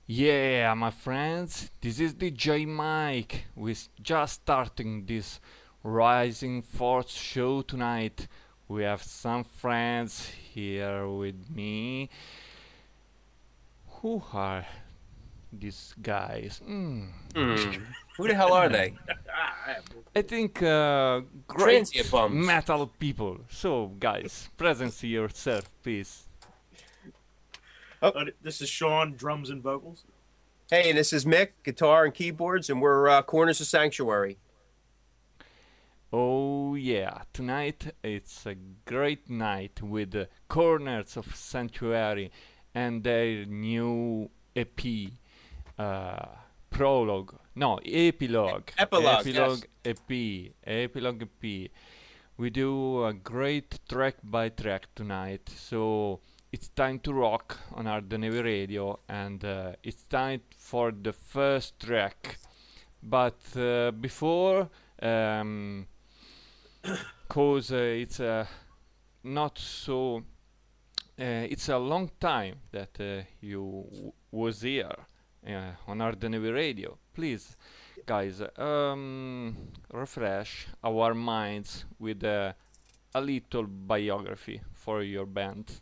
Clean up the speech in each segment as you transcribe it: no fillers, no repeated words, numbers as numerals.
Yeah, my friends, this is DJ Mike. We're just starting this Rising Force show tonight. We have some friends here with me. Who are these guys? Who the hell are they? I think great Transient bums. metal people. So, guys, present yourself, please. This is Sean, drums and vocals. Hey, this is Mick, guitar and keyboards, and we're Corners of Sanctuary. Oh yeah, tonight it's a great night with the Corners of Sanctuary and their new EP, prologue, no, epilogue. Epilogue, Epilogue EP, Epilogue EP. We do a great track by track tonight, so it's time to rock on Ardenevy Radio, and it's time for the first track. But before, cause it's not so. It's a long time that you was here on Ardenevy Radio. Please, guys, refresh our minds with a little biography for your band.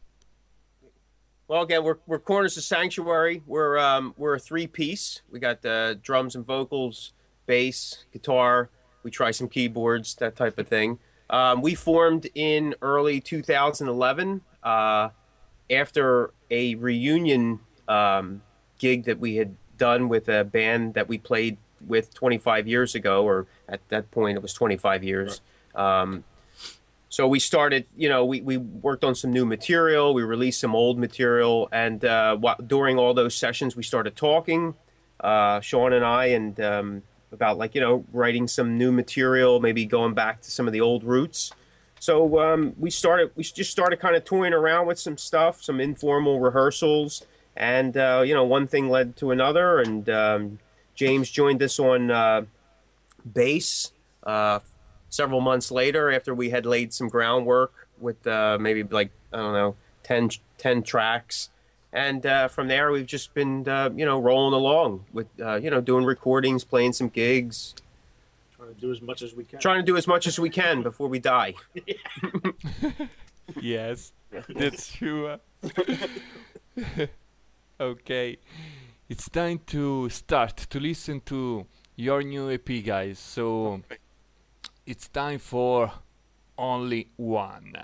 Well, again, we're Corners of Sanctuary. We're a three-piece. We got drums and vocals, bass, guitar. We try some keyboards, that type of thing. We formed in early 2011 after a reunion gig that we had done with a band that we played with 25 years ago, or at that point it was 25 years. So we started, we worked on some new material, we released some old material, and during all those sessions we started talking, Sean and I, and about writing some new material, maybe going back to some of the old roots. So we just started kind of toying around with some stuff, some informal rehearsals, and one thing led to another, and James joined us on bass several months later, after we had laid some groundwork with maybe 10 tracks. And from there, we've just been, rolling along with, doing recordings, playing some gigs. Trying to do as much as we can. Trying to do as much as we can before we die. Yes, that's true. Okay, it's time to start to listen to your new EP, guys. So it's time for Only One.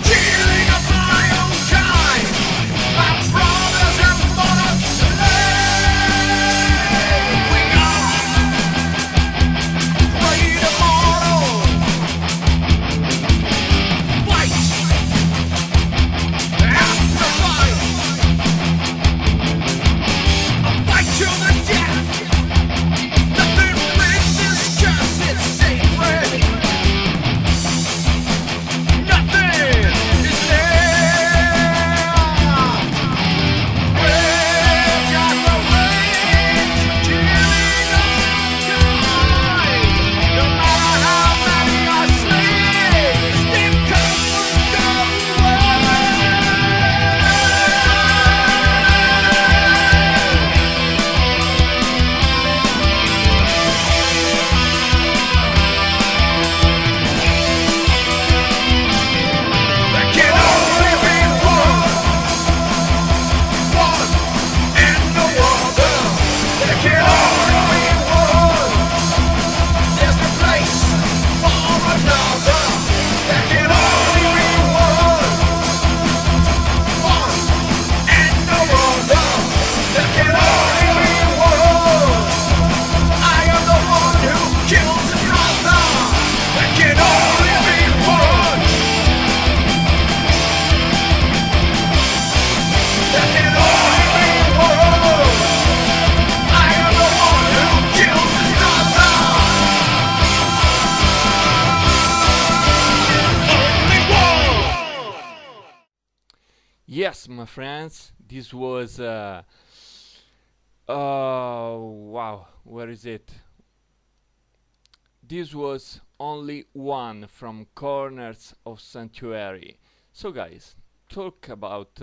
Killing of my own kind. My brothers and mothers slain. my friends. This was wow, where is it? This was Only One from Corners of Sanctuary. So guys, talk about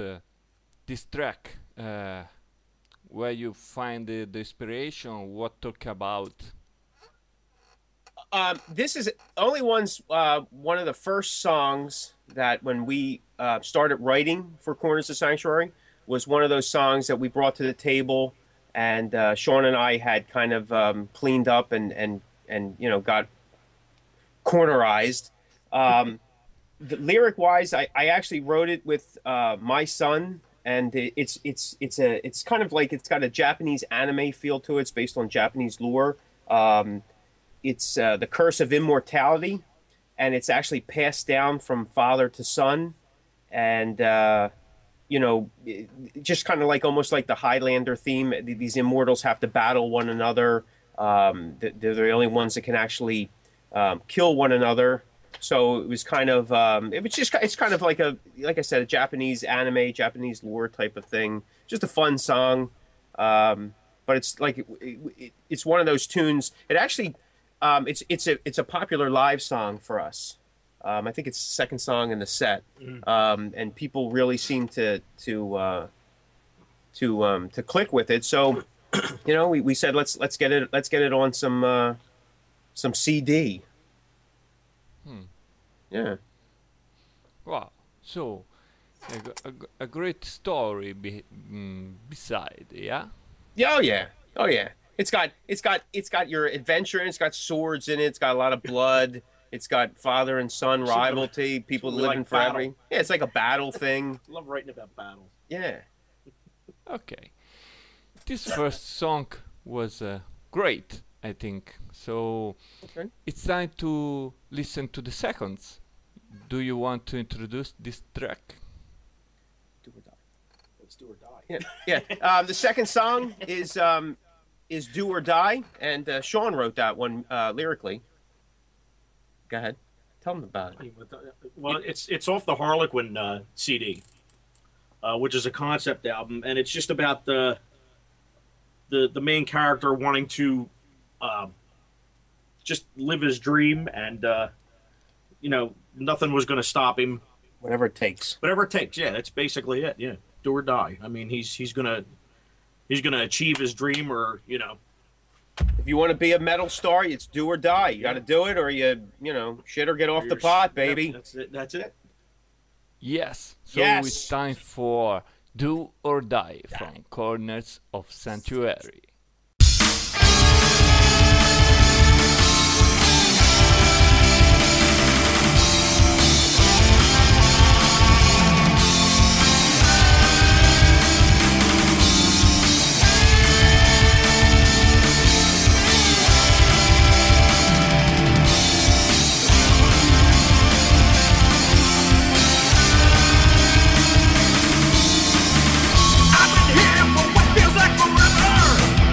this track, where you find the inspiration, what talk about. This is Only One's one of the first songs that when we started writing for Corners of Sanctuary was one of those songs that we brought to the table, and Sean and I had kind of cleaned up and you know, got cornerized. Lyric wise, I actually wrote it with my son, and it's kind of like, it's got a Japanese anime feel to it. It's based on Japanese lore. It's the curse of immortality, and it's actually passed down from father to son, and you know, just kind of like almost like the Highlander theme. These immortals have to battle one another. They're the only ones that can actually kill one another. So it was kind of it's kind of like like I said, a Japanese anime, Japanese lore type of thing. Just a fun song, but it's like it's one of those tunes. It actually it's a popular live song for us. I think it's the second song in the set, and people really seem to click with it. So, you know, we said let's get it on some CD. Yeah. Wow. So a great story beside, yeah. Yeah. Oh yeah. Oh yeah. It's got your adventure, and it's got swords in it. It's got a lot of blood. It's got father and son rivalry, people living like forever. battle. Yeah, it's like a battle thing. I love writing about battles. Yeah. Okay. This first song was great, I think. So Okay. it's time to listen to the seconds. Do you want to introduce this track? Do or die. Let's do or die. Yeah. Yeah. The second song is Do or Die, and Sean wrote that one lyrically. Go ahead. Tell them about it. Well, it's off the Harlequin CD, which is a concept album, and it's just about the main character wanting to just live his dream, and you know, nothing was going to stop him. Whatever it takes. Whatever it takes. Yeah, that's basically it. Yeah, do or die. I mean, he's gonna achieve his dream, or you know. If you want to be a metal star, it's do or die. You got to do it, or you know, shit or get off the pot, baby. Yep, that's it. That's it. Yes. So Yes. it's time for Do or Die from Corners of Sanctuary. I've been here for what feels like forever.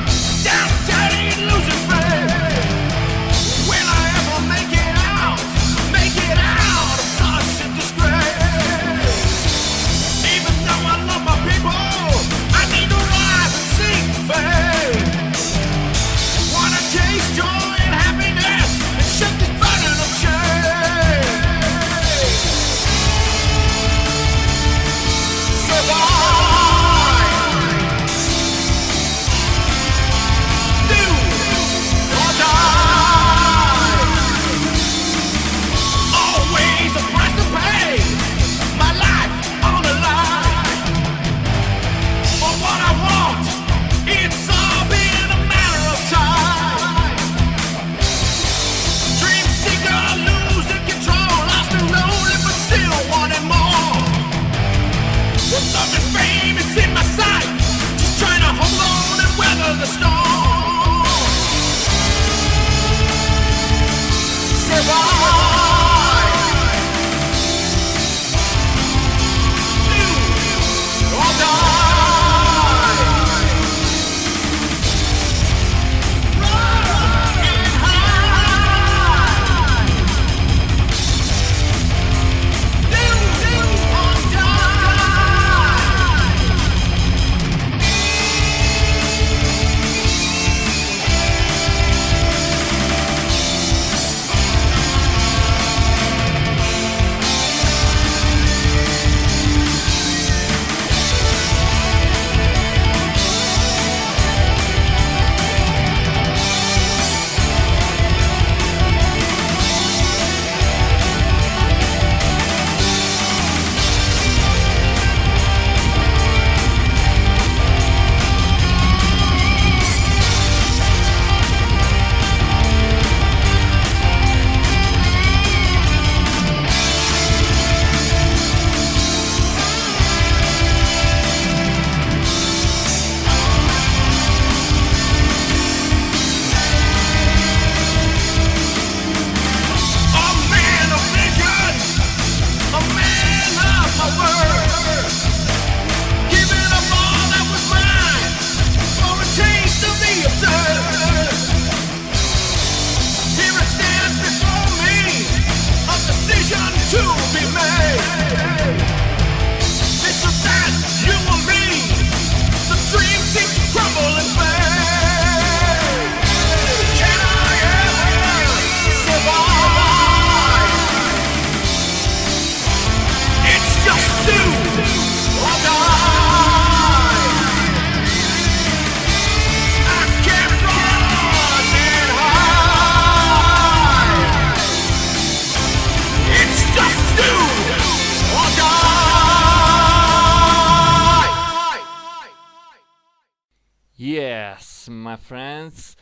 Yes, my friends,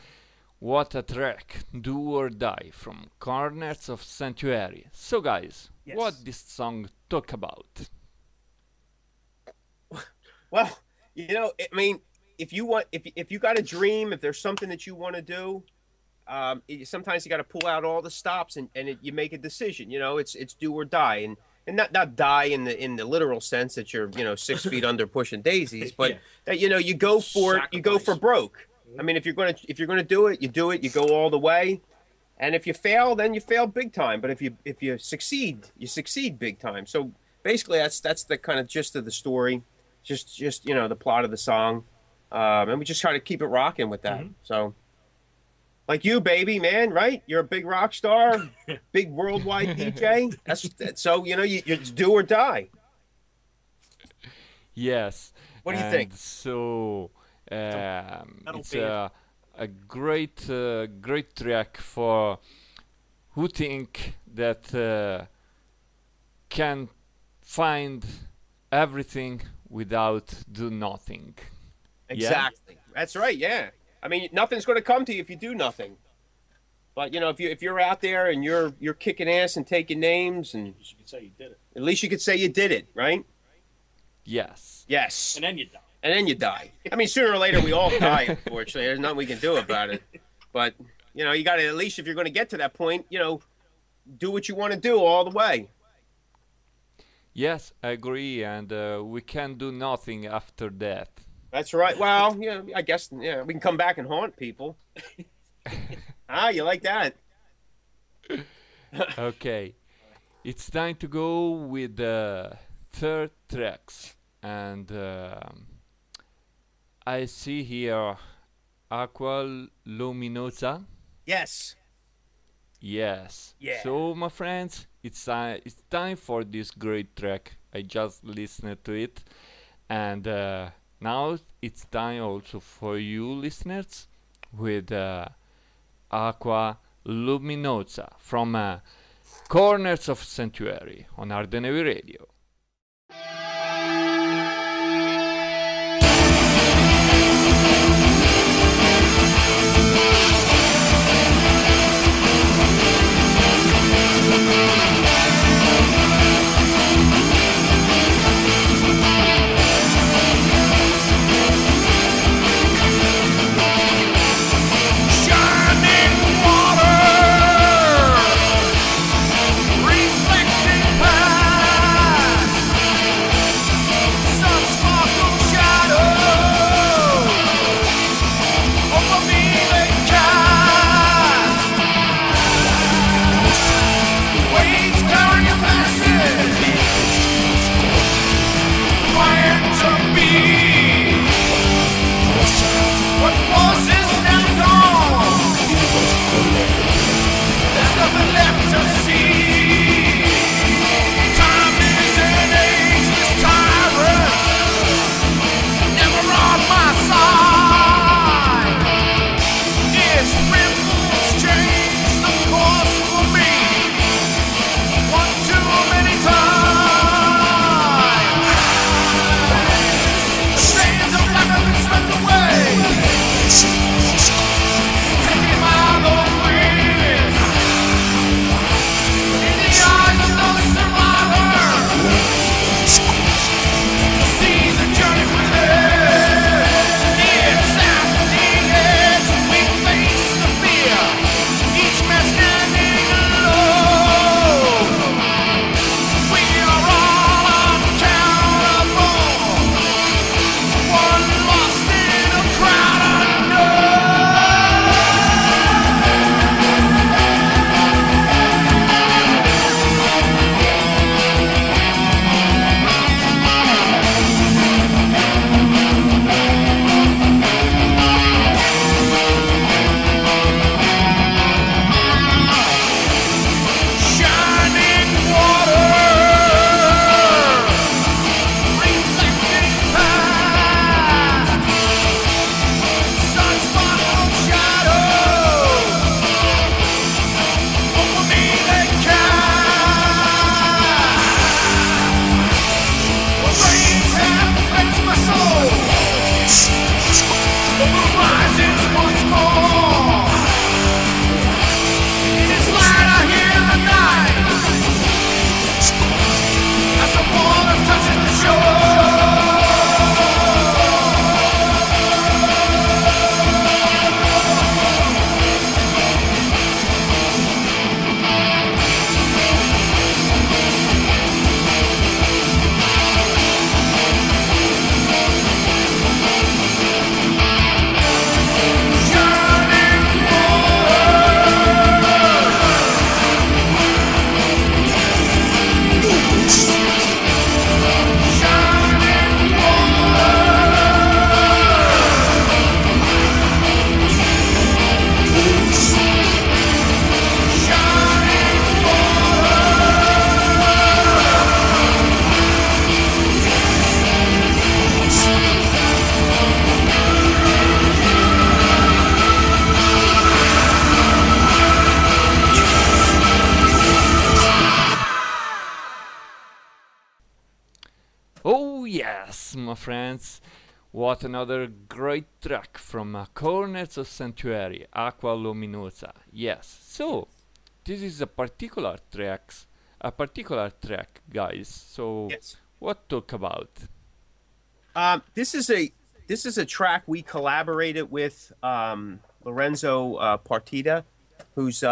what a track, Do or Die from Corners of Sanctuary. So guys, Yes. what this song talk about? Well, I mean, if you want, if you got a dream, if there's something that you want to do, sometimes you got to pull out all the stops and you make a decision. It's do or die, and not die in the literal sense that you're 6 feet under pushing daisies, but Yeah. that you go for it, you go for Sacrifice. broke. I mean, if you're gonna do it, you go all the way. And if you fail, then you fail big time. But if you succeed, you succeed big time. So basically, that's the kind of gist of the story, just the plot of the song, and we just try to keep it rocking with that. So, like you, baby, man, right? You're a big rock star, big worldwide DJ. So you're do or die. Yes. What do you think? So metal it's band. a great track for who think that can find everything without do nothing. Exactly. That's right. Yeah. I mean, nothing's going to come to you if you do nothing. But if you're out there and you're kicking ass and taking names, and You could say you did it, at least you could say you did it, right? Yes. Yes. and then you die. And then you die. I mean, sooner or later we all die. Unfortunately, there's nothing we can do about it. But you got to, at least if you're going to get to that point, do what you want to do all the way. Yes, I agree, and we can do nothing after that. That's right. Well, I guess we can come back and haunt people. You like that? Okay, it's time to go with the third tracks, and I see here Aqua Luminosa. Yes. Yes. Yeah. So, my friends, it's time for this great track. I just listened to it, and now it's time also for you listeners with Aqua Luminosa from Corners of Sanctuary on Ardenevi Radio. Shining water, reflecting pie. Yes, my friends, what another great track from Corners of Sanctuary, Aqua Luminosa. Yes, so this is a particular track, guys. So Yes. what talk about? This is a track we collaborated with Lorenzo Partita, who's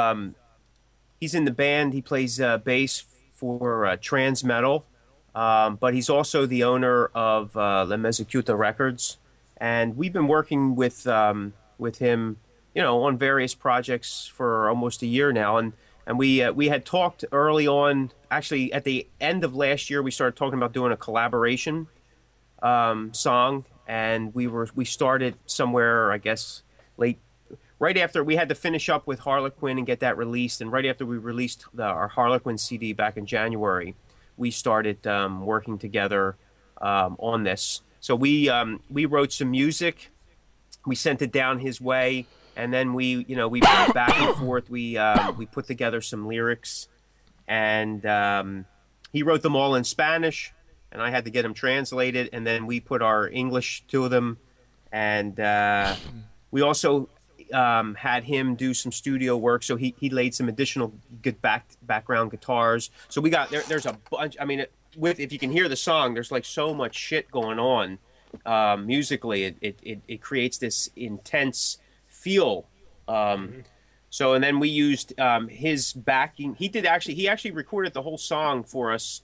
he's in the band. He plays bass for Trans Metal, but he's also the owner of La Mezzacuta Records, and we've been working with him, on various projects for almost a year now, and we had talked early on. Actually, at the end of last year, we started talking about doing a collaboration song, and we started somewhere, I guess, right after we had to finish up with Harlequin and get that released, and right after we released our Harlequin CD back in January, we started working together on this. So we wrote some music, we sent it down his way, and then we went back and forth. We put together some lyrics, and he wrote them all in Spanish, and I had to get them translated, and then we put our English to them, and we also had him do some studio work, so he laid some additional good background guitars. So we got there's a bunch. I mean, if you can hear the song, there's like so much shit going on musically. It creates this intense feel. So, and then we used his backing. He actually recorded the whole song for us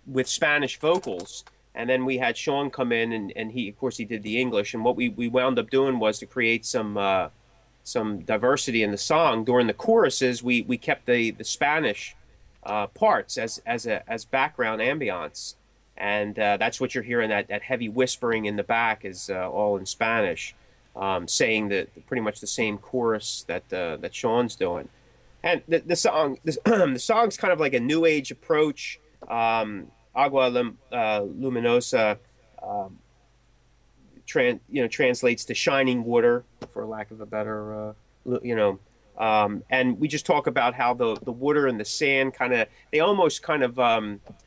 with Spanish vocals, and then we had Sean come in, and he, of course, he did the English. And what we wound up doing was to create some diversity in the song. During the choruses, we kept the Spanish parts as background ambience, and that's what you're hearing. That heavy whispering in the back is all in Spanish, saying pretty much the same chorus that Sean's doing. And the song's kind of like a new age approach. Agua Luminosa translates to shining water, for lack of a better, and we just talk about how the water and the sand they almost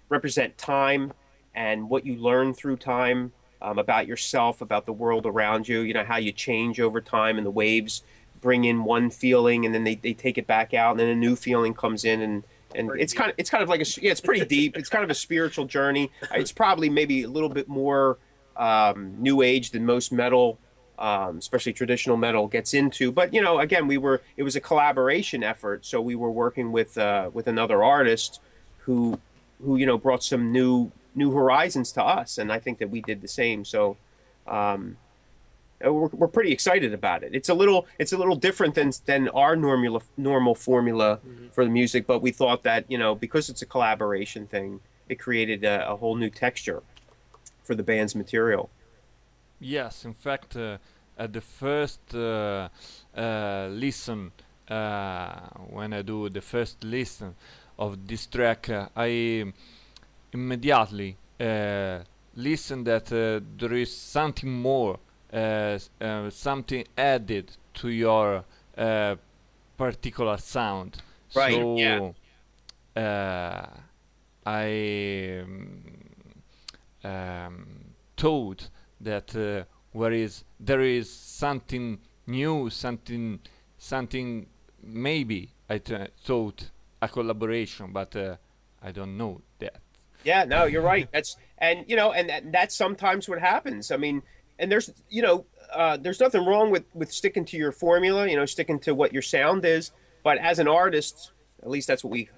represent time and what you learn through time, about yourself, about the world around you, how you change over time, and the waves bring in one feeling and then they take it back out, and then a new feeling comes in, and it's kind of like it's pretty deep. It's kind of a spiritual journey. It's probably maybe a little bit more new age than most metal, especially traditional metal, gets into. But again, it was a collaboration effort. So we were working with another artist who brought some new horizons to us, and I think that we did the same. So we're pretty excited about it. It's a little different than our normal formula for the music, but we thought that because it's a collaboration thing, it created a whole new texture for the band's material. Yes, in fact, at the first listen, when I do the first listen of this track, I immediately listen that there is something more, something added to your particular sound. Right. So Yeah. I thought that there is something new, something maybe I thought a collaboration, but I don't know that. Yeah, no, you're right. That's that's sometimes what happens. I mean, and there's nothing wrong with sticking to your formula, sticking to what your sound is. But as an artist, at least that's what we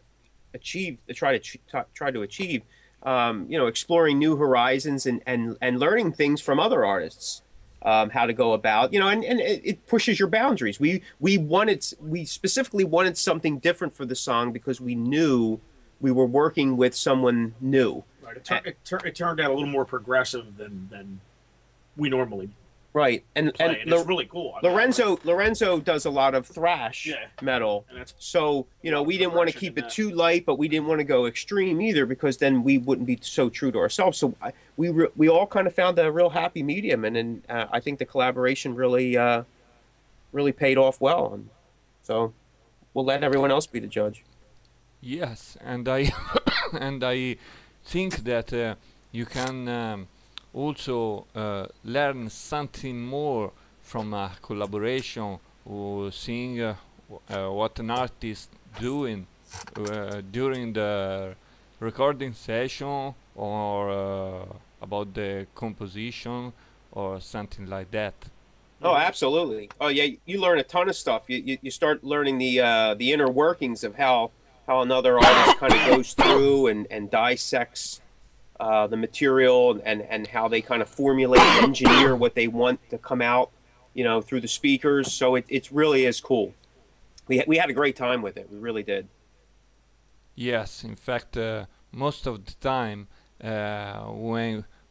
try to achieve. Exploring new horizons and learning things from other artists, how to go about, and it pushes your boundaries. We specifically wanted something different for the song because we knew we were working with someone new. Right. It turned out a little more progressive than we normally. Right, and it's really cool. Lorenzo does a lot of thrash metal, so we didn't want to keep it too light, but we didn't want to go extreme either, because then we wouldn't be so true to ourselves. So we all kind of found a real happy medium, and I think the collaboration really paid off well. And so we'll let everyone else be the judge. Yes, and I and I think that you can also learn something more from a collaboration, or seeing what an artist doing during the recording session, or about the composition or something like that. Oh, absolutely. Oh, yeah. You learn a ton of stuff. You start learning the inner workings of how another artist kind of goes through and dissects the material, and how they kind of formulate and engineer what they want to come out, you know, through the speakers. So it really is cool. We had a great time with it. We really did. Yes, in fact, most of the time,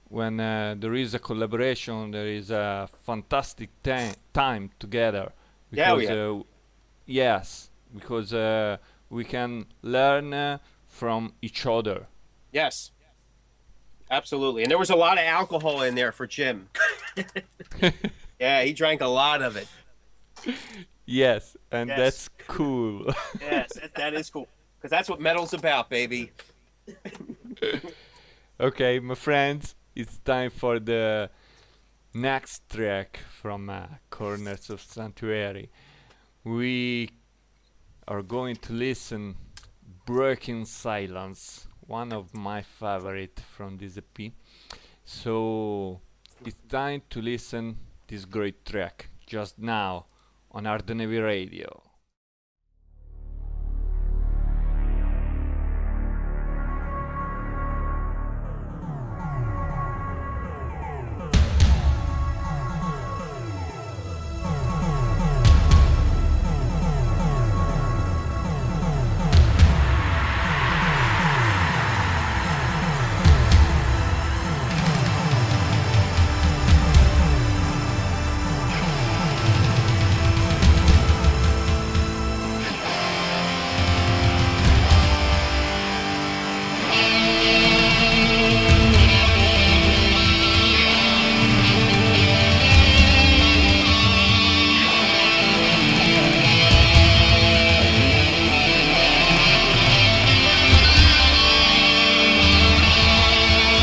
when there is a collaboration, there is a fantastic time together. Yeah, Because yes, because we can learn from each other. Yes, absolutely. And there was a lot of alcohol in there for Jim. Yeah, he drank a lot of it. Yes, and Yes. that's cool. Yes, that is cool. Because that's what metal's about, baby. Okay, my friends, it's time for the next track from Corners of Sanctuary. We are going to listen Breaking Silence, one of my favorite from this EP. So it's time to listen this great track just now on Arden Heavy Radio.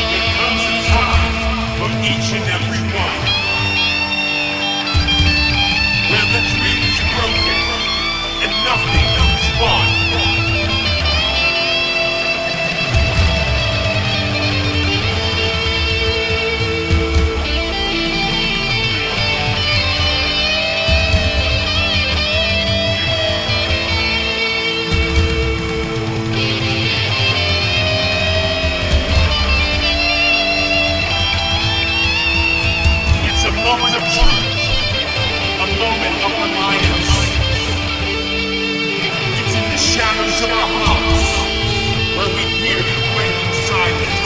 There comes a time for each and every one where the dream is broken and nothing is fun. It's a moment of truth, a moment of reliance. It's in the shadows of our hearts where we hear the breaking silence.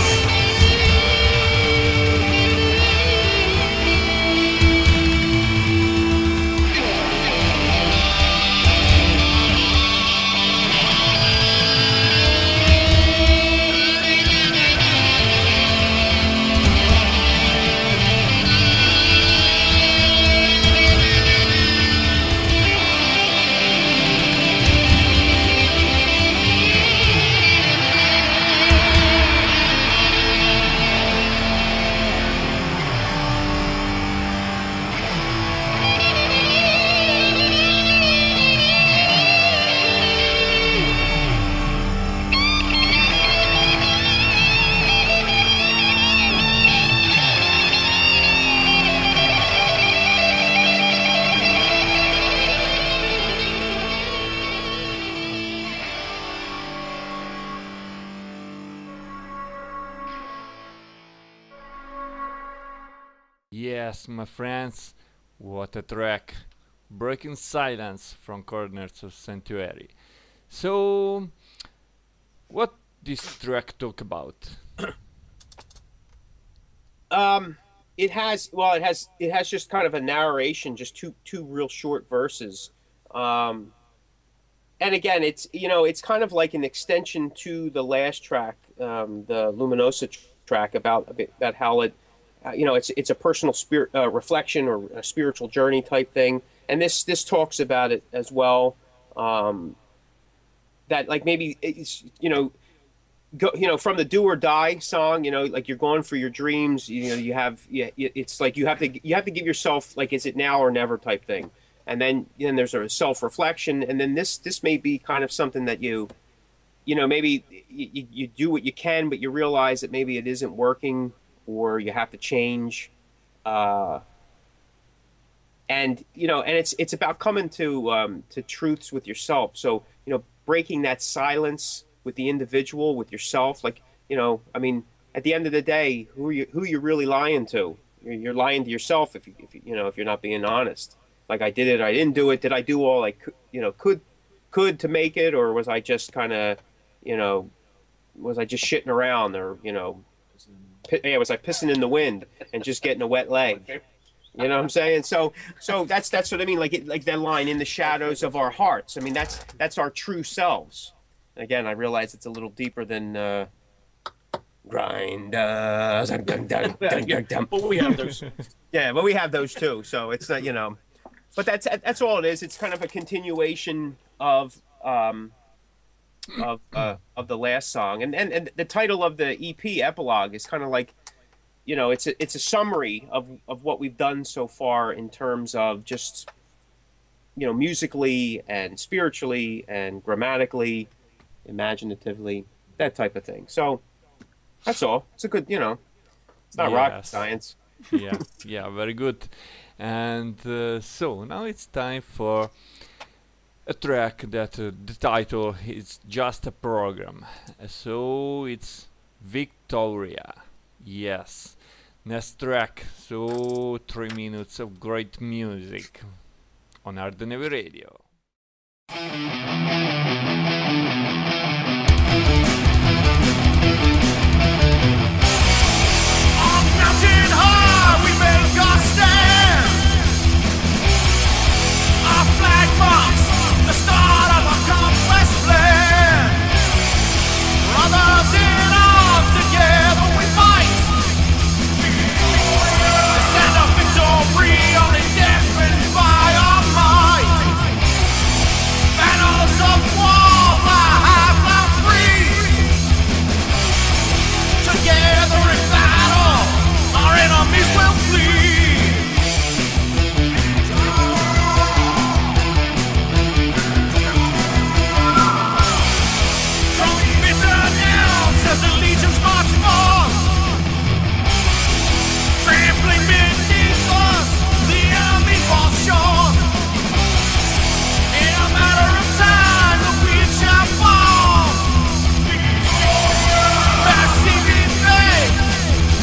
Yes, my friends, what a track. Breaking Silence from Corners of Sanctuary. So, what this track talk about? It has just kind of a narration, just two real short verses. And again, it's kind of like an extension to the last track, the Luminosa track, about how it, it's a personal spirit reflection, or a spiritual journey type thing. And this talks about it as well. That, like, maybe it's, go, from the Do or Die song, like you're going for your dreams. You have, it's like you have to give yourself, like, is it now or never type thing. And then there's a self-reflection, and then this may be kind of something that maybe you do what you can, but you realize that maybe it isn't working, or you have to change. And it's about coming to truths with yourself. So breaking that silence with the individual, with yourself. Like I mean, at the end of the day, who you really lying to? You're lying to yourself if you're not being honest. Like, I did it, I didn't do it. Did I do all I could to make it, or was I just kind of was I just shitting around, or was I pissing in the wind and just getting a wet leg? You know what I'm saying? So that's what I mean. Like that line, in the shadows of our hearts. I mean, that's our true selves. Again, I realize it's a little deeper than grind. But we have those. Yeah, but we have those too. So it's not, but that's all it is. It's kind of a continuation of the last song, and the title of the EP, Epilogue, is kind of like, it's a summary of what we've done so far in terms of just musically and spiritually and grammatically, imaginatively, that type of thing. So that's all. It's a good, it's not rocket science. Yeah, very good. And so now it's time for a track that the title is just a program. So it's Victoria. Yes, next track. So 3 minutes of great music on Ardeneve Radio. Mountain high, we make our stand. Our flag marks the start of a complex plan. Brothers in arms, together we fight. The stand of victory, only deafened by our might. Banners of war, fly high, fly free. Together in battle, our enemies will flee. Trumpet announced as the legions march forth, trampling beneath us, the enemy falls short. In a matter of time, the wheel shall fall. Massive in faith,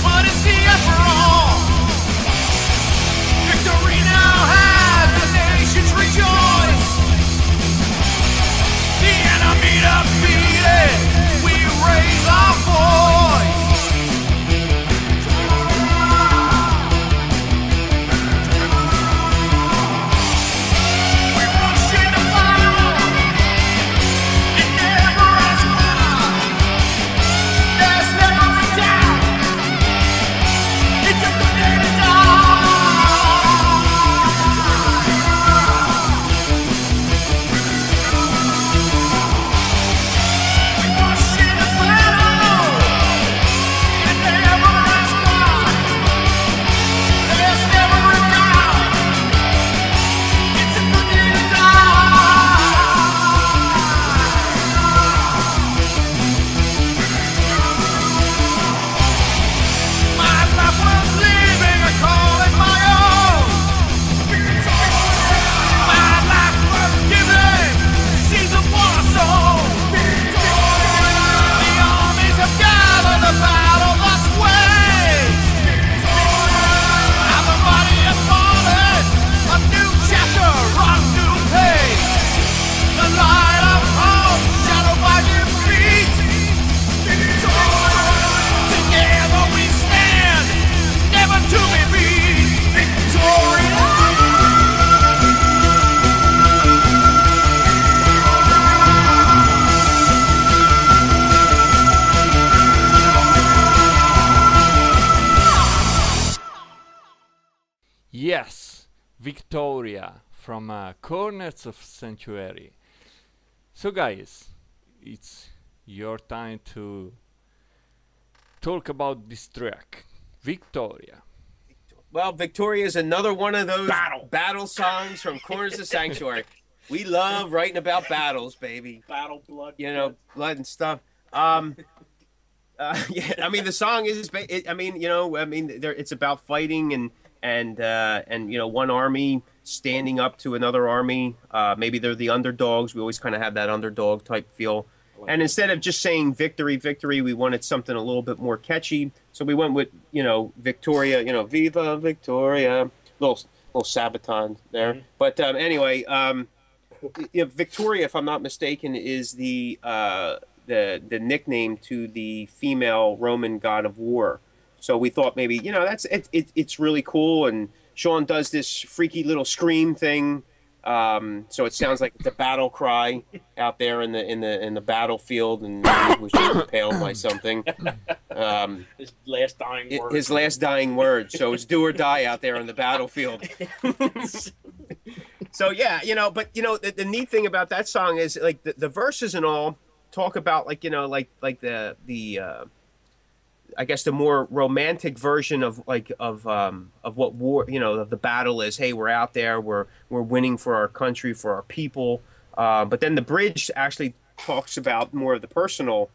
but it's the emperor. Victory now has the nations rejoice. The enemy defeated, we raise our voice. We rush into battle, and never ask why. There's never a doubt, it's a good day to die. We rush into battle, and never ask why. There's never a doubt, it's a good day to die. My life worth living, I call it my own. My life worth giving, seeds of war sown. The armies have gathered, the battle thus waged. Now the mighty have fallen, a new chapter, a new page. The light of hope, shadowed by defeat. Together we stand, never to be beat. Victoria. Yes, Victoria from Corners of Sanctuary. So guys, it's your time to talk about this track, Victoria. Well, Victoria is another one of those Battle. battle songs from Corners of Sanctuary. We love writing about battles, baby. Battle blood. You know, blood and stuff. Yeah, I mean the song is. It's about fighting and you know, one army standing up to another army. Maybe they're the underdogs. We always kind of have that underdog type feel. And instead of just saying victory, victory, we wanted something a little bit more catchy. So we went with, you know, Victoria, you know, Viva Victoria, little Sabaton there. Mm-hmm. But anyway, you know, Victoria, if I'm not mistaken, is the nickname to the female Roman god of war. So we thought maybe, you know, it's really cool. And Sean does this freaky little scream thing. So it sounds like it's a battle cry out there in the battlefield, and he was just impaled by something. His last dying word. His last dying word. So it's do or die out there on the battlefield. So yeah, you know, but you know, the neat thing about that song is like the verses and all talk about like, you know, like the I guess the more romantic version of what war, you know, of the battle is. Hey, we're out there, we're winning for our country, for our people. But then the bridge actually talks about more of the personal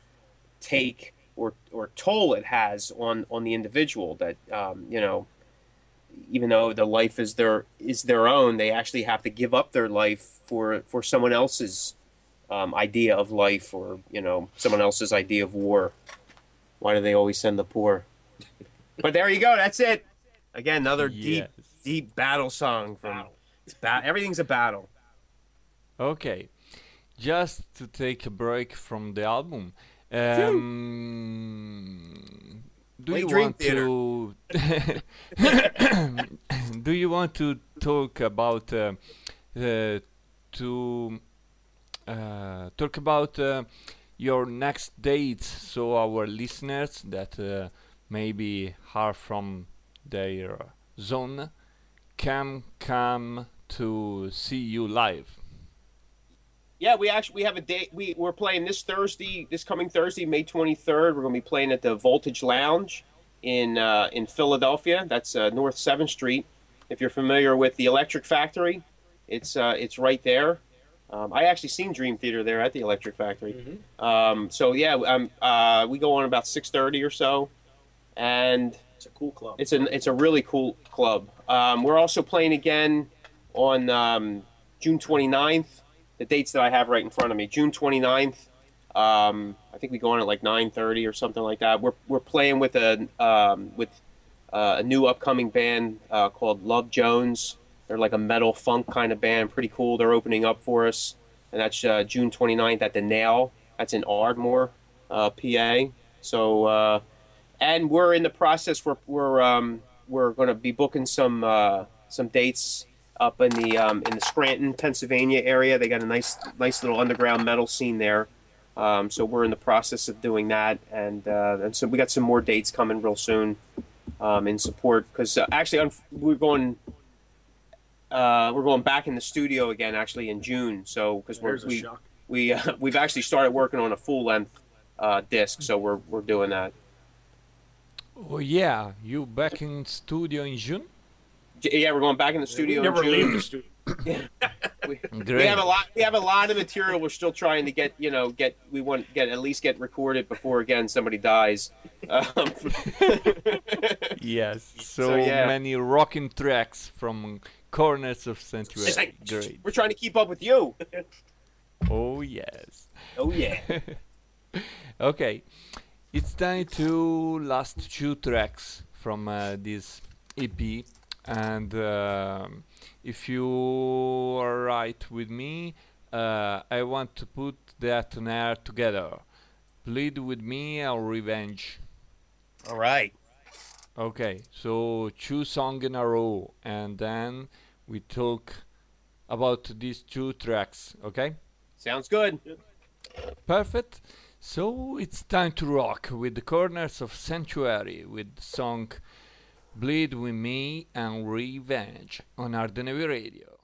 take or toll it has on the individual. That you know, even though the life is their own, they actually have to give up their life for someone else's idea of life, or you know, someone else's idea of war. Why do they always send the poor? But there you go. That's it. Again, another deep battle song. Everything's a battle. Okay, just to take a break from the album. Do you want to? Do you want to talk about your next dates, so our listeners that maybe are from their zone can come to see you live? Yeah, we have a date. We're playing this coming Thursday, May 23rd. We're going to be playing at the Voltage Lounge in Philadelphia. That's North 7th Street. If you're familiar with the Electric Factory, it's right there. I actually seen Dream Theater there at the Electric Factory. Mm-hmm. So yeah, we go on about 6:30 or so, and It's a cool club. it's a really cool club. We're also playing again on June 29th. The dates that I have right in front of me, June 29th. I think we go on at like 9:30 or something like that. We're playing with a new upcoming band called Love Jones. They're like a metal funk kind of band, pretty cool. They're opening up for us, and that's June 29th at the Nail. That's in Ardmore, PA. So, and we're in the process. We're going to be booking some dates up in the Scranton, Pennsylvania area. They got a nice little underground metal scene there. So we're in the process of doing that, and so we got some more dates coming real soon in support. Because actually, we're going back in the studio again, actually in June. So because we've actually started working on a full length disc, so we're doing that. Oh yeah, you back in studio in June? Yeah, we're going back in the studio. Never in June. leave the studio. We have a lot. We have a lot of material. We're still trying to get at least get recorded before again somebody dies. Yes, so yeah. many rocking tracks from Corners of Sanctuary. Great. We're trying to keep up with you. Oh yes. Oh yeah. Okay, it's time to last two tracks from this EP, and if you are right with me, I want to put that on air together. Bleed with Me and Revenge. All right. Okay, so 2 songs in a row, and then we talk about these 2 tracks, okay? Sounds good. Perfect. So it's time to rock with the Corners of Sanctuary with the song Bleed With Me and Revenge on Ardenevi Radio.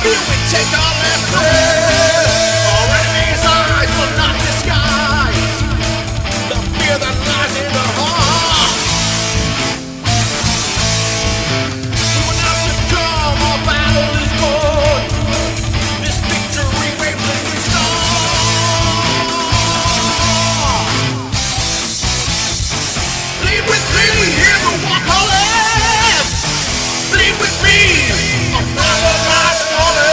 Here we take our last breath. Our enemies' eyes will not disguise the fear that lies in the heart. We will not succumb, our battle is won. This victory waves a new star. Bleed with me, hear the war calling. Bleed with me, a power lies falling.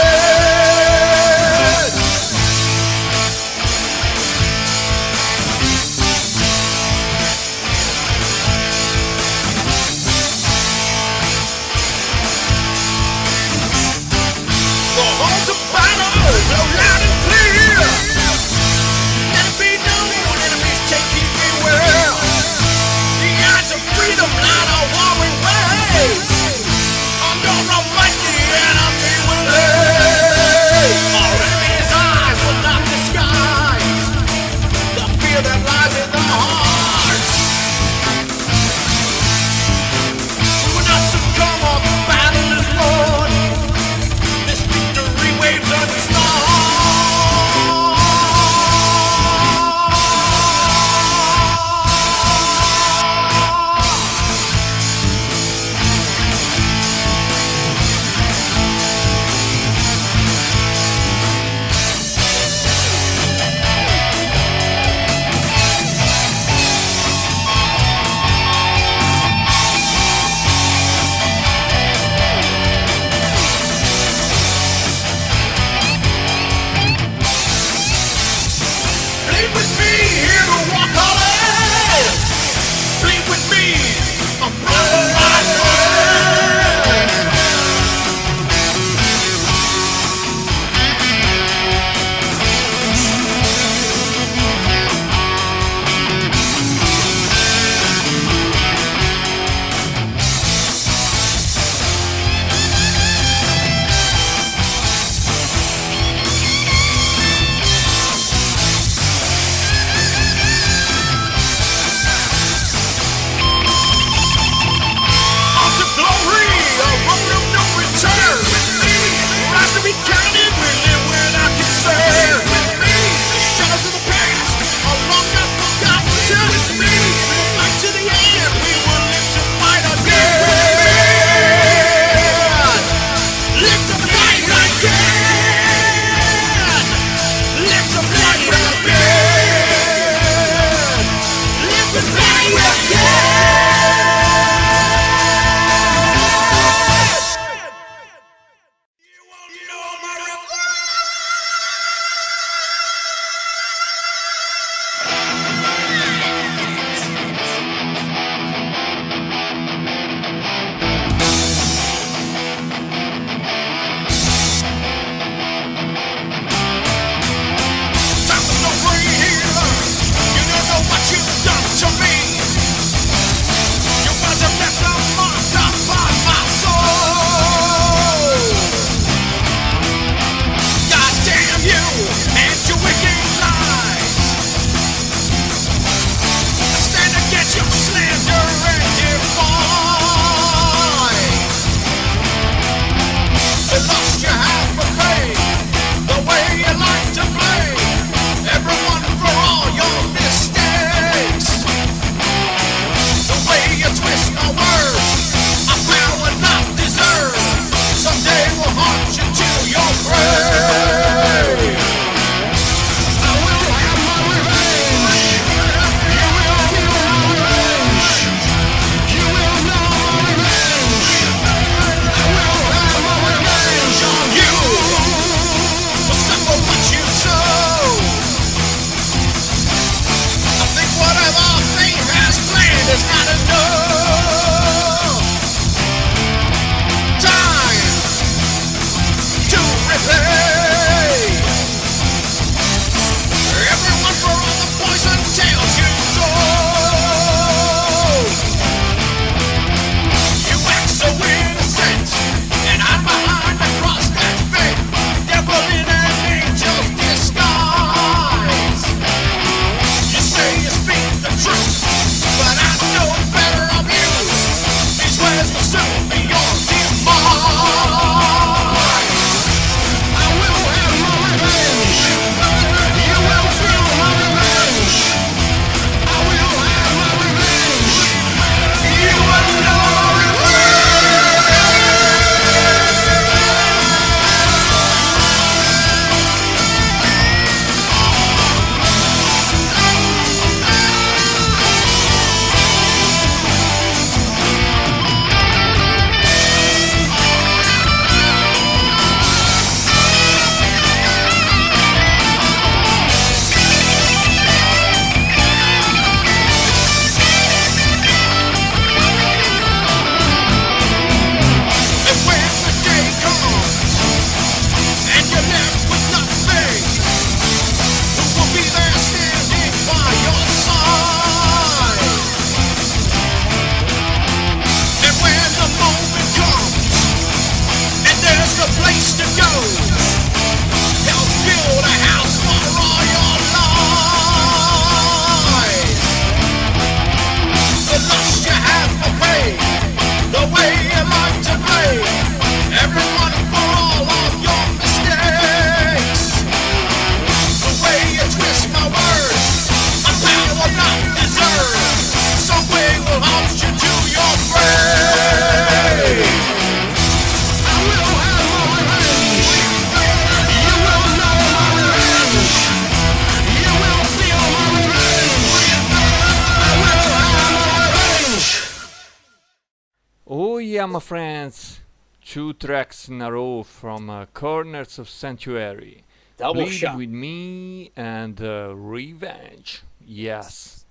my friends, 2 tracks in a row from Corners of Sanctuary. Double Bleed shot. with Me and Revenge. Yes,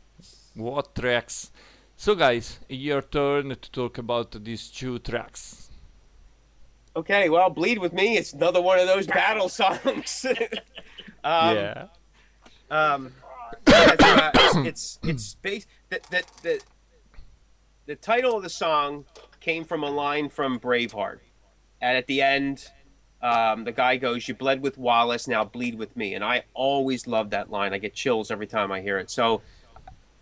what tracks. So guys, your turn to talk about these 2 tracks. Okay, well, Bleed With Me, it's another one of those battle songs. Yeah. It's based the title of the song came from a line from Braveheart, and at the end, the guy goes, "You bled with Wallace, now bleed with me," and I always love that line. I get chills every time I hear it. So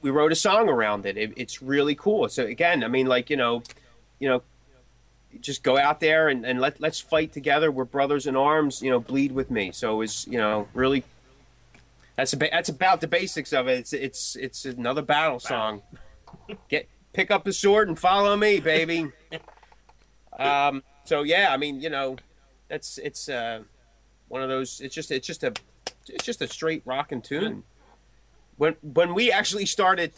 we wrote a song around it. It's really cool. So again, I mean, like you know, just go out there and let's fight together. We're brothers in arms. You know, bleed with me. So it's really. That's about the basics of it. It's another battle song. Pick up the sword and follow me, baby. So yeah, I mean, it's one of those. It's just a straight rockin' tune. When we actually started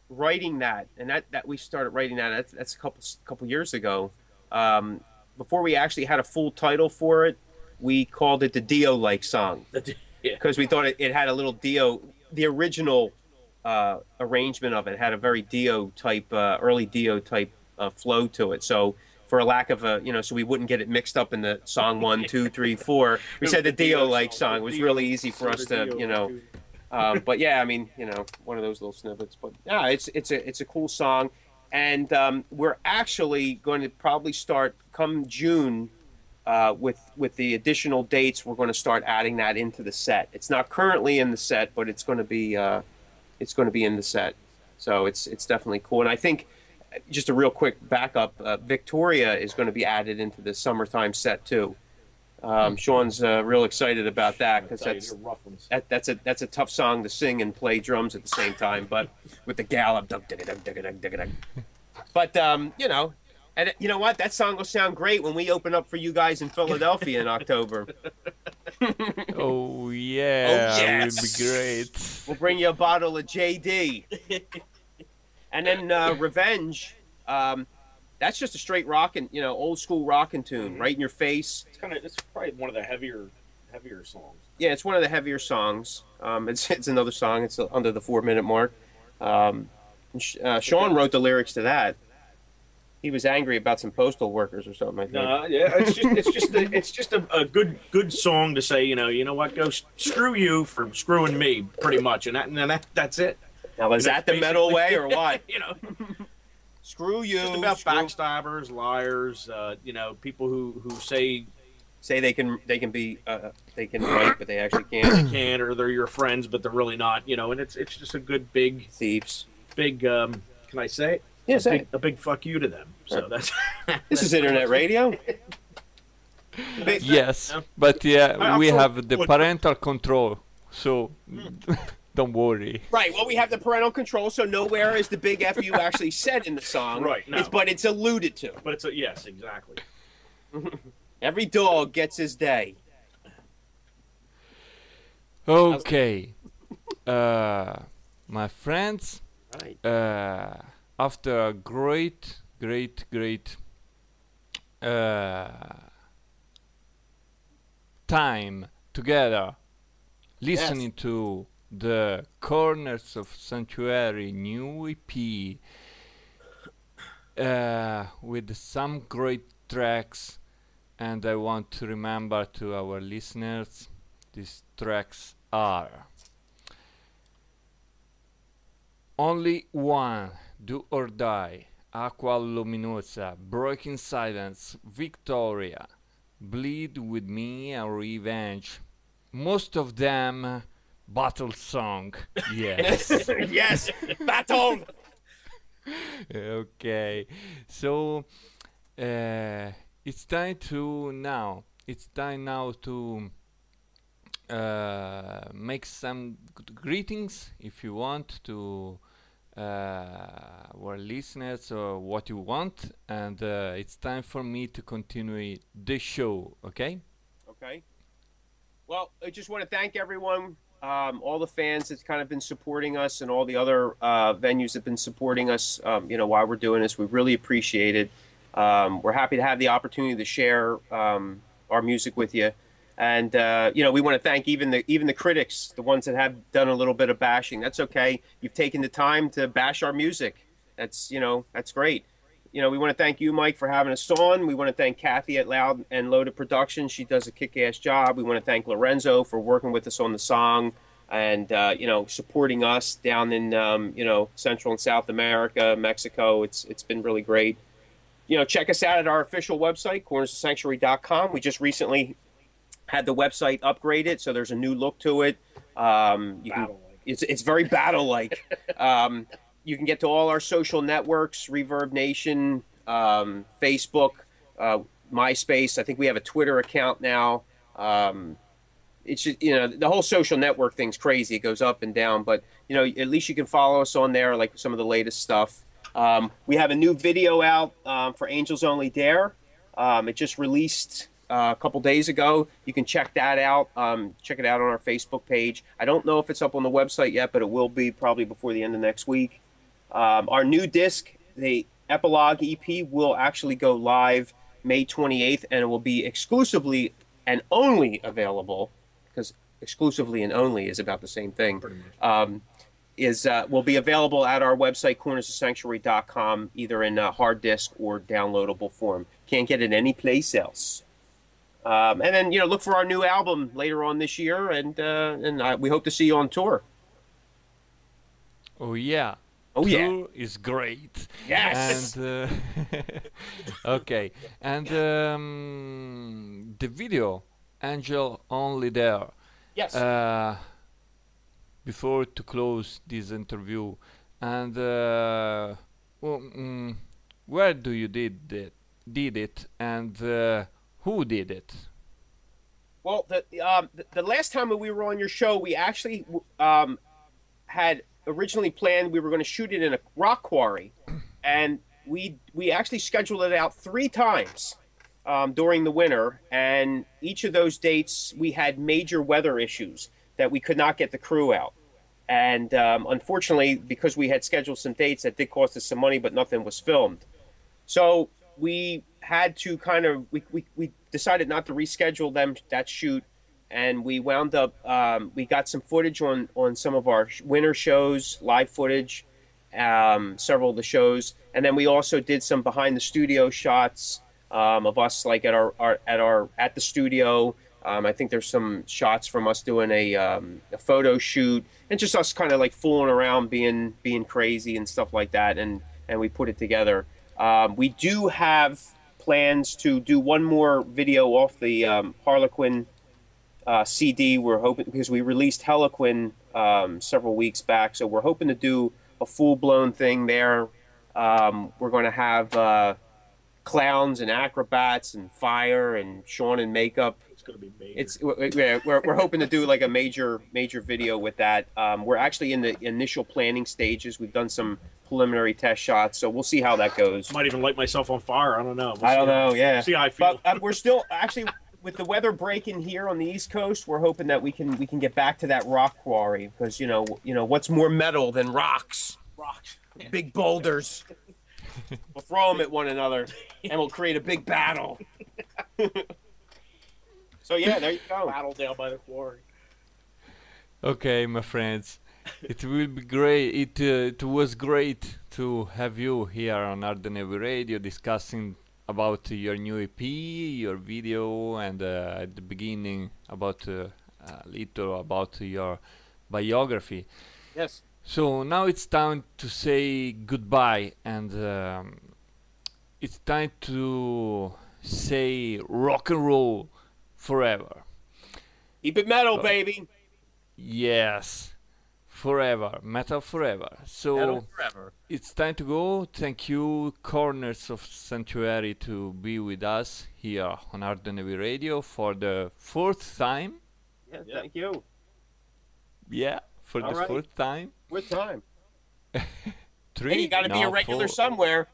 writing that, and that we started writing that's a couple years ago. Before we actually had a full title for it, we called it the Dio-like song. Because we thought it had a little Dio, the original arrangement of it had a very Dio type, early Dio type flow to it. So for a lack of so we wouldn't get it mixed up in the song 1, 2, 3, 4. We said the Dio-like song. It was really easy for us to, but yeah, I mean, one of those little snippets. But yeah, it's a cool song, and we're actually going to probably start come June. With the additional dates, we're going to start adding that into the set. It's not currently in the set, but it's going to be in the set. So it's definitely cool. And I think just a real quick backup, Victoria is going to be added into the summertime set too. Sean's real excited about that because that's a tough song to sing and play drums at the same time, but with the gallop. But and you know what? That song will sound great when we open up for you guys in Philadelphia in October. Oh yeah, Oh, yes. It would be great. We'll bring you a bottle of JD. And then Revenge, that's just a straight rockin', old school rockin' tune, right in your face. It's probably one of the heavier songs. Yeah, it's one of the heavier songs. It's another song. It's under the 4-minute mark. Sean wrote the lyrics to that. He was angry about some postal workers or something like that. No, yeah, it's just a good song to say, you know what, go screw you for screwing me, pretty much, and that's it. Now, is that the metal way or what? Screw you. It's just about backstabbers, liars, people who say they can write, but they actually can't. They can't, or they're your friends, but they're really not. And it's just a good big thieves. Big, can I say it? Yes, a big fuck you to them. So that's this is internet radio. Yes, but yeah, we have the parental control, so don't worry. Right. Well, we have the parental control, so nowhere is the big F you actually said in the song. Right. No. But it's alluded to. But it's yes, exactly. Every dog gets his day. Okay, my friends. Right. After a great time together, listening to the Corners of Sanctuary new EP with some great tracks, and I want to remember to our listeners, these tracks are Only One, Do or Die, Acqua Luminosa, Breaking Silence, Victoria, Bleed With Me, and Revenge. Most of them battle song. Yes. Yes, battle. Okay, so it's time now to make some greetings if you want to our listeners or what you want, and it's time for me to continue the show. Okay. Well, I just want to thank everyone, all the fans that's kind of been supporting us, and all the other venues that have been supporting us while we're doing this. We really appreciate it. We're happy to have the opportunity to share our music with you. And we want to thank even the critics, the ones that have done a little bit of bashing. That's okay. You've taken the time to bash our music. That's that's great. We want to thank you, Mike, for having us on. We want to thank Kathy at Loud and Loaded Productions. She does a kick-ass job. We want to thank Lorenzo for working with us on the song and supporting us down in Central and South America, Mexico. It's been really great. Check us out at our official website, cornersofsanctuary.com. We just recently had the website upgraded, so there's a new look to it. It's very battle-like. You can get to all our social networks, Reverb Nation, Facebook, MySpace. I think we have a Twitter account now. It's just, the whole social network thing's crazy. It goes up and down, but at least you can follow us on there, like some of the latest stuff. We have a new video out for Angels Only Dare. It just released a couple days ago. You can check that out. Check it out on our Facebook page. I don't know if it's up on the website yet, but it will be probably before the end of next week. Our new disc, the Epilogue EP, will actually go live May 28th, and it will be exclusively and only available, because exclusively and only is about the same thing, will be available at our website, cornersofsanctuary.com, either in hard disk or downloadable form. Can't get it any place else. And then, look for our new album later on this year, and we hope to see you on tour. Oh, yeah. Oh, tour is great. Yes. And okay. And the video, Angel Only There. Yes. Before to close this interview, and where do you did it, and who did it? Well, the last time we were on your show, we actually had originally planned we were going to shoot it in a rock quarry, and we actually scheduled it out 3 times during the winter, and each of those dates we had major weather issues that we could not get the crew out. And unfortunately, because we had scheduled some dates, that did cost us some money, but nothing was filmed. So we had to we decided not to reschedule that shoot, and we wound up, we got some footage on some of our winter shows, live footage, several of the shows, and then we also did some behind the studio shots of us like at the studio. I think there's some shots from us doing a photo shoot, and just us kind of like fooling around, being crazy and stuff like that, and we put it together. We do have plans to do one more video off the Harlequin CD. We're hoping, because we released Harlequin several weeks back, so we're hoping to do a full-blown thing there. We're going to have clowns and acrobats and fire and Sean in makeup. It's going to be major. We're hoping to do like a major video with that. We're actually in the initial planning stages. We've done some preliminary test shots, so we'll see how that goes. Might even light myself on fire. I don't know. I don't know. Yeah. See how I feel. But we're still actually, with the weather breaking here on the East Coast, we're hoping that we can get back to that rock quarry, because you know what's more metal than rocks? Rocks. Big boulders. We'll throw them at one another, and we'll create a big battle. So yeah, there you go. Battle down by the quarry. Okay, my friends, it will be great. It was great to have you here on Ardennevi Radio discussing about your new EP, your video, and at the beginning about a little about your biography. Yes. So now it's time to say goodbye, and it's time to say rock and roll forever. Keep it metal, baby. Yes, forever, metal forever. So Metal forever. it's time to go. Thank you, Corners of Sanctuary, to be with us here on Ardennevi Radio for the 4th time. Yeah, thank you. Yeah, for All the right. 4th time. What time? 3. Hey, you got to be No, a regular 4. somewhere.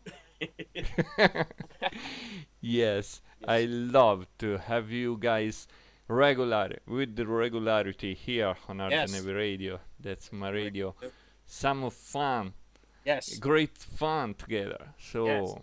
Yes, I love to have you guys with the regularity here on Ardennevi Radio. That's my radio. Some of fun, Yes. great fun together. So Yes.